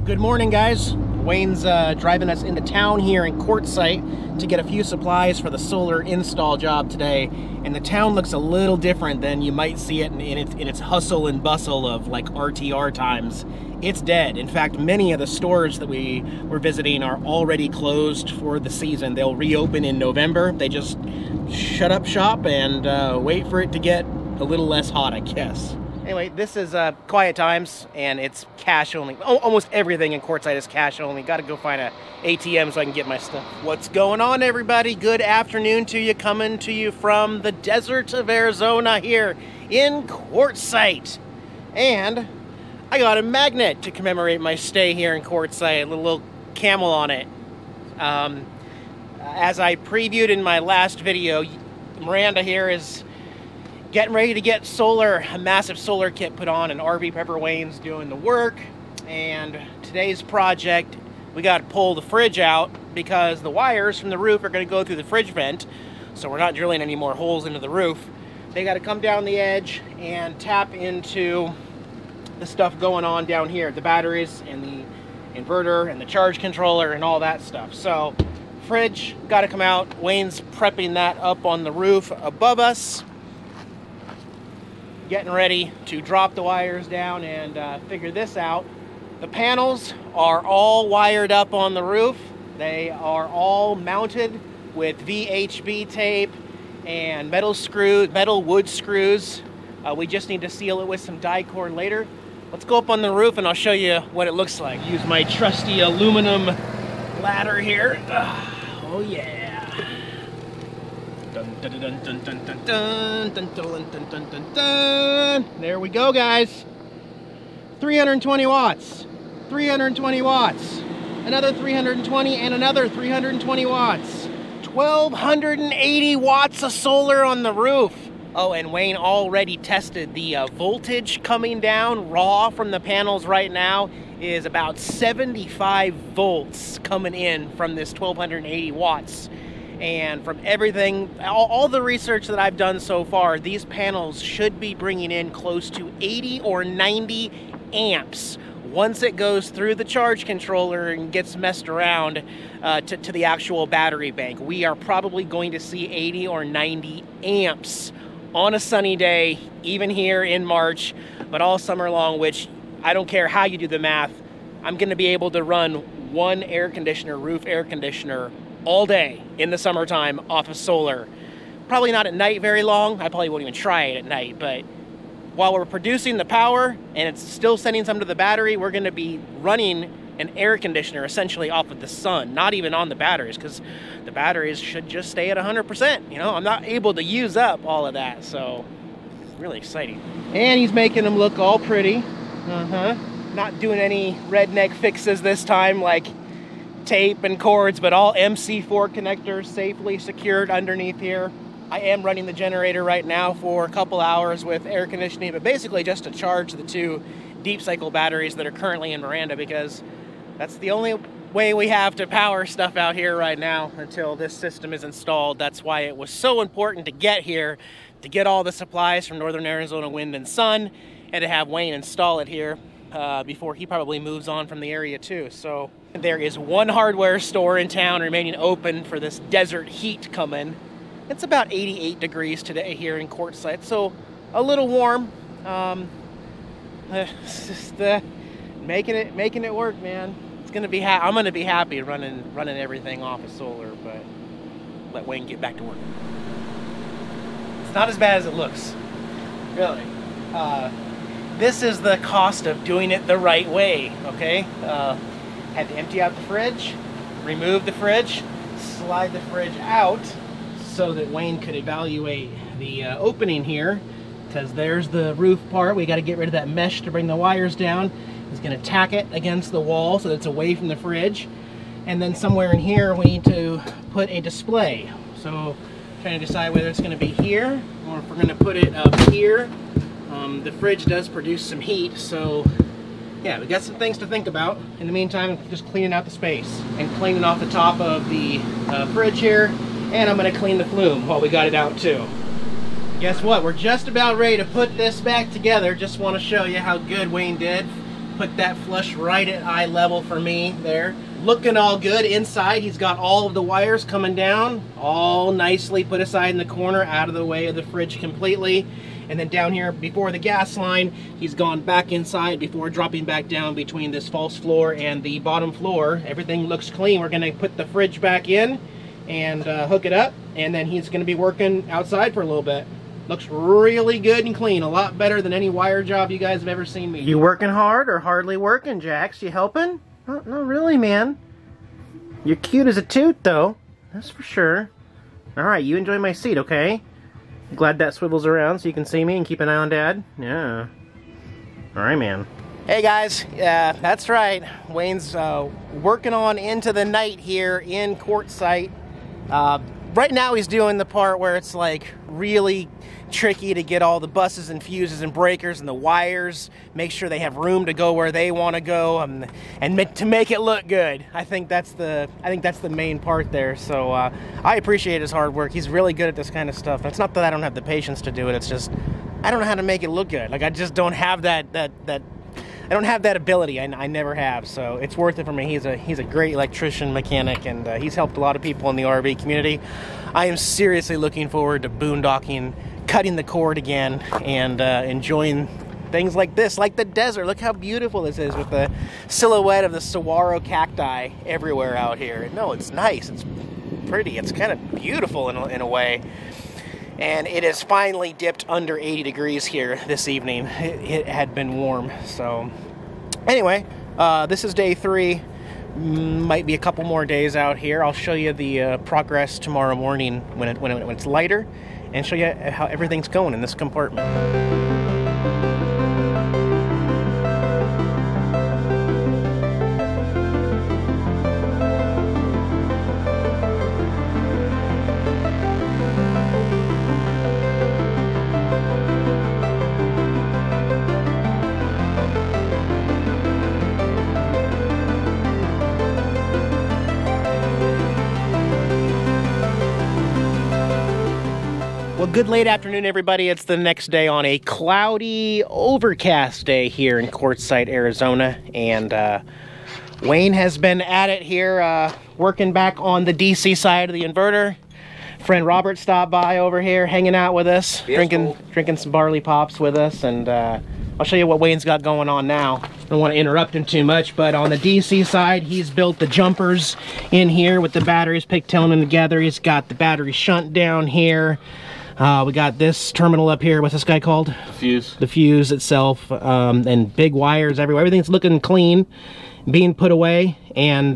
Good morning, guys. Wayne's driving us into town here in Quartzsite to get a few supplies for the solar install job today. And the town looks a little different than you might see it in its hustle and bustle of like RTR times. It's dead. In fact, many of the stores that we were visiting are already closed for the season. They'll reopen in November. They just shut up shop and wait for it to get a little less hot, I guess. Anyway, this is quiet times, and it's cash only. Almost everything in Quartzsite is cash only. Got to go find a ATM so I can get my stuff. What's going on, everybody? Good afternoon to you, coming to you from the desert of Arizona here in Quartzsite. And I got a magnet to commemorate my stay here in Quartzsite, a little camel on it. As I previewed in my last video, Miranda here is getting ready to get a massive solar kit put on, and RV Pepper Wayne's doing the work. And today's project, we got to pull the fridge out because the wires from the roof are going to go through the fridge vent, so we're not drilling any more holes into the roof. They got to come down the edge and tap into the stuff going on down here, the batteries and the inverter and the charge controller and all that stuff. So fridge got to come out. Wayne's prepping that up on the roof above us, getting ready to drop the wires down and figure this out. The panels are all wired up on the roof. They are all mounted with VHB tape and metal wood screws. We just need to seal it with some die-cord later. Let's go up on the roof and I'll show you what it looks like. Use my trusty aluminum ladder here. Oh yeah. There we go, guys. 320 watts. 320 watts. Another 320 and another 320 watts. 1,280 watts of solar on the roof. Oh, and Wayne already tested the voltage coming down raw from the panels right now is about 75 volts coming in from this 1,280 watts. And from everything, all the research that I've done so far, these panels should be bringing in close to 80 or 90 amps once it goes through the charge controller and gets messed around to the actual battery bank. We are probably going to see 80 or 90 amps on a sunny day, even here in March, but all summer long, which I don't care how you do the math, I'm going to be able to run one roof air conditioner all day in the summertime off of solar. Probably not at night very long. I probably won't even try it at night, but while we're producing the power and it's still sending some to the battery, we're going to be running an air conditioner essentially off of the sun, not even on the batteries, because the batteries should just stay at 100%. You know, I'm not able to use up all of that, so it's really exciting. And he's making them look all pretty. Not doing any redneck fixes this time, like tape and cords, but all MC4 connectors safely secured underneath here. I am running the generator right now for a couple hours with air conditioning, but basically just to charge the two deep cycle batteries that are currently in Miranda, because that's the only way we have to power stuff out here right now until this system is installed. That's why it was so important to get here, to get all the supplies from Northern Arizona Wind and Sun, and to have Wayne install it here before he probably moves on from the area too. So there is one hardware store in town remaining open for this desert heat coming. It's about 88 degrees today here in Quartzsite, so a little warm. It's just making it work, man. It's gonna be I'm gonna be happy running everything off of solar, but let Wayne get back to work. It's not as bad as it looks, really. This is the cost of doing it the right way, okay? Had to empty out the fridge, remove the fridge, slide the fridge out so that Wayne could evaluate the opening here, because there's the roof part. We got to get rid of that mesh to bring the wires down. He's going to tack it against the wall so that it's away from the fridge. And then somewhere in here we need to put a display. So trying to decide whether it's going to be here or if we're going to put it up here. The fridge does produce some heat, so yeah, we got some things to think about. In the meantime, I'm just cleaning out the space and cleaning off the top of the fridge here, and I'm going to clean the flume while we got it out too. Guess what? We're just about ready to put this back together. Just want to show you how good Wayne did. Put that flush right at eye level for me there. Looking all good inside. He's got all of the wires coming down, all nicely put aside in the corner, out of the way of the fridge completely. And then down here before the gas line, he's gone back inside before dropping back down between this false floor and the bottom floor. Everything looks clean. We're gonna put the fridge back in and hook it up, and then he's gonna be working outside for a little bit. Looks really good and clean, a lot better than any wire job you guys have ever seen me do. You working hard or hardly working, Jax? You helping? Not really, man. You're cute as a toot, though. That's for sure. Alright, you enjoy my seat, okay? Glad that swivels around so you can see me and keep an eye on Dad? Yeah. Alright, man. Hey guys, that's right. Wayne's working on into the night here in Quartzsite. Right now he's doing the part where it's like really tricky to get all the buses and fuses and breakers and the wires, make sure they have room to go where they want to go, and to make it look good. I think that's the main part there. So I appreciate his hard work. He's really good at this kind of stuff. It's not that I don't have the patience to do it. It's just I don't know how to make it look good. Like I just don't have that I don't have that ability. I never have. So it's worth it for me. He's a great electrician, mechanic, and he's helped a lot of people in the RV community. I am seriously looking forward to boondocking, cutting the cord again, and enjoying things like this, like the desert. Look how beautiful this is with the silhouette of the saguaro cacti everywhere out here. No, it's nice. It's pretty. It's kind of beautiful in a way. And it has finally dipped under 80 degrees here this evening. It had been warm. So anyway, this is day 3. Might be a couple more days out here. I'll show you the progress tomorrow morning when it's lighter, and show you how everything's going in this compartment. Good late afternoon, everybody. It's the next day on a cloudy, overcast day here in Quartzsite, Arizona, and Wayne has been at it here, working back on the DC side of the inverter. Friend Robert stopped by over here, hanging out with us, drinking some barley pops with us, and I'll show you what Wayne's got going on now. I don't want to interrupt him too much, but on the DC side, he's built the jumpers in here with the batteries pigtailing them together. He's got the battery shunt down here. We got this terminal up here. What's this guy called? The fuse. The fuse itself, and big wires everywhere. Everything's looking clean, being put away, and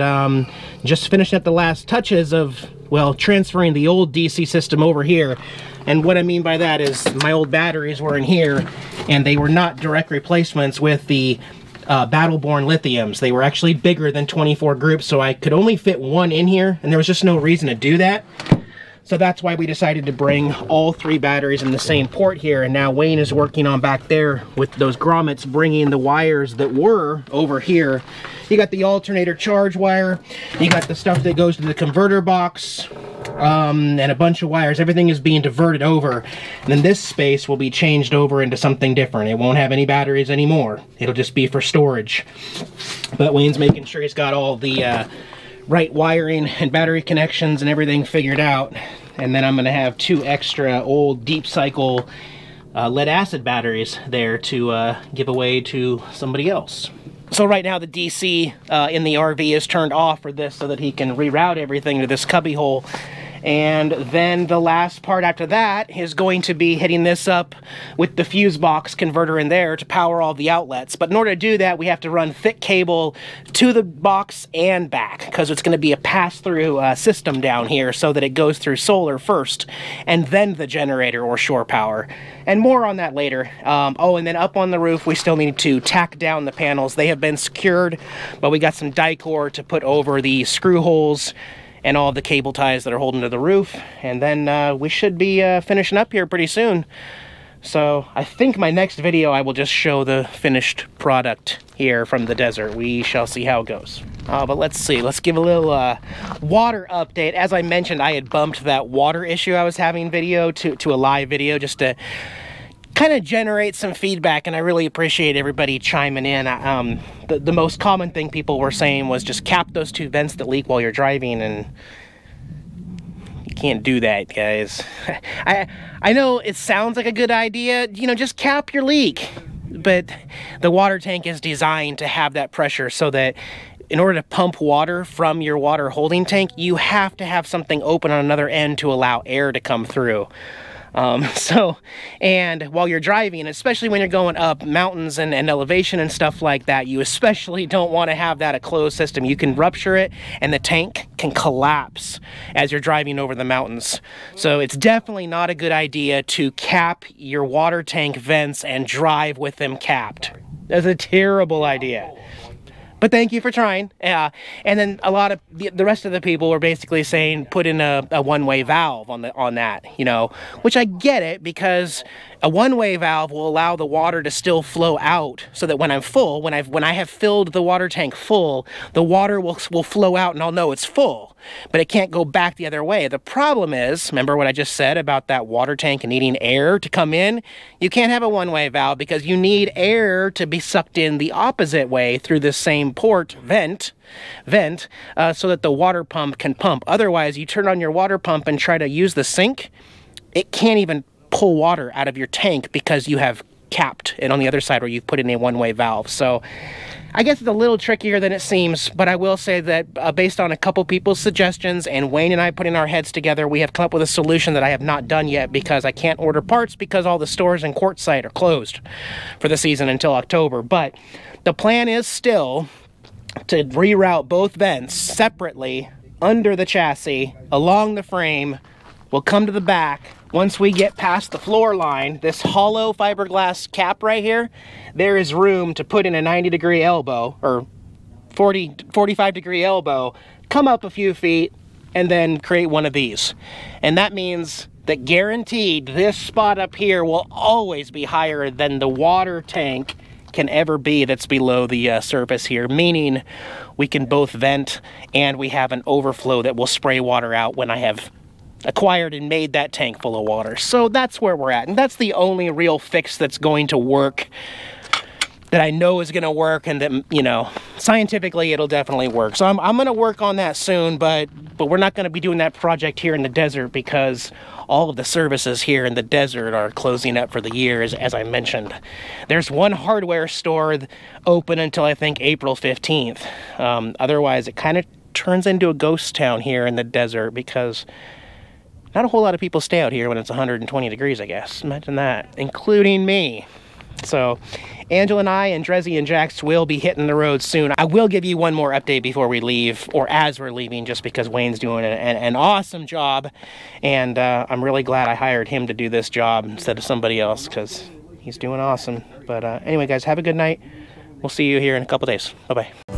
just finishing up the last touches of, well, transferring the old DC system over here. And what I mean by that is my old batteries were in here, and they were not direct replacements with the Battleborn lithiums. They were actually bigger than 24 groups, so I could only fit one in here, and there was just no reason to do that. So that's why we decided to bring all 3 batteries in the same port here, and now Wayne is working on back there with those grommets, bringing the wires that were over here. You got the alternator charge wire, you got the stuff that goes to the converter box, and a bunch of wires. Everything is being diverted over, and then this space will be changed over into something different. It won't have any batteries anymore. It'll just be for storage. But Wayne's making sure he's got all the right wiring and battery connections and everything figured out. And then I'm going to have 2 extra old deep cycle lead acid batteries there to give away to somebody else. So right now the DC in the RV is turned off for this so that he can reroute everything to this cubby hole. And then the last part after that is going to be hitting this up with the fuse box converter in there to power all the outlets. But in order to do that, we have to run thick cable to the box and back, because it's going to be a pass-through system down here so that it goes through solar first and then the generator or shore power. And more on that later. Oh, and then up on the roof, we still need to tack down the panels. They have been secured, but we got some Dicor to put over the screw holes and all the cable ties that are holding to the roof, and then we should be finishing up here pretty soon. So I think my next video I will just show the finished product here from the desert. We shall see how it goes. But let's see, let's give a little water update. As I mentioned, I had bumped that water issue I was having video to a live video just to kind of generate some feedback, and I really appreciate everybody chiming in. The most common thing people were saying was just cap those 2 vents that leak while you're driving, and you can't do that, guys. I know it sounds like a good idea, you know, just cap your leak, but the water tank is designed to have that pressure so that in order to pump water from your water holding tank, you have to have something open on another end to allow air to come through. And while you're driving, especially when you're going up mountains and elevation and stuff like that, you especially don't want to have that a closed system. You can rupture it and the tank can collapse as you're driving over the mountains. So it's definitely not a good idea to cap your water tank vents and drive with them capped. That's a terrible idea. But thank you for trying. And then a lot of the rest of the people were basically saying put in a one-way valve on that, you know, which I get it, because a one-way valve will allow the water to still flow out, so that when I'm full, when I have filled the water tank full, the water will flow out and I'll know it's full, but it can't go back the other way. The problem is, remember what I just said about that water tank needing air to come in? You can't have a one-way valve because you need air to be sucked in the opposite way through the same port vent, so that the water pump can pump. Otherwise, you turn on your water pump and try to use the sink, it can't even pull water out of your tank because you have capped it on the other side where you've put in a one-way valve. So I guess it's a little trickier than it seems, but I will say that based on a couple people's suggestions and Wayne and I putting our heads together, we have come up with a solution that I have not done yet because I can't order parts because all the stores in Quartzsite are closed for the season until October. But the plan is still to reroute both vents separately under the chassis, along the frame. We'll come to the back. Once we get past the floor line, this hollow fiberglass cap right here, there is room to put in a 90-degree elbow, or 45-degree elbow, come up a few feet, and then create one of these. And that means that guaranteed this spot up here will always be higher than the water tank can ever be that's below the surface here, meaning we can both vent and we have an overflow that will spray water out when I have acquired and made that tank full of water. So that's where we're at, and that's the only real fix that's going to work, that I know is going to work, and that, you know, scientifically it'll definitely work. So I'm going to work on that soon, but we're not going to be doing that project here in the desert because all of the services here in the desert are closing up for the year, as I mentioned. There's one hardware store open until I think April 15th. Otherwise, it kind of turns into a ghost town here in the desert because not a whole lot of people stay out here when it's 120 degrees, I guess. Imagine that, including me. So Angela and I and Drezzy and Jax will be hitting the road soon. I will give you one more update before we leave, or as we're leaving, just because Wayne's doing an awesome job. And I'm really glad I hired him to do this job instead of somebody else, because he's doing awesome. But anyway, guys, have a good night. We'll see you here in a couple days. Bye-bye.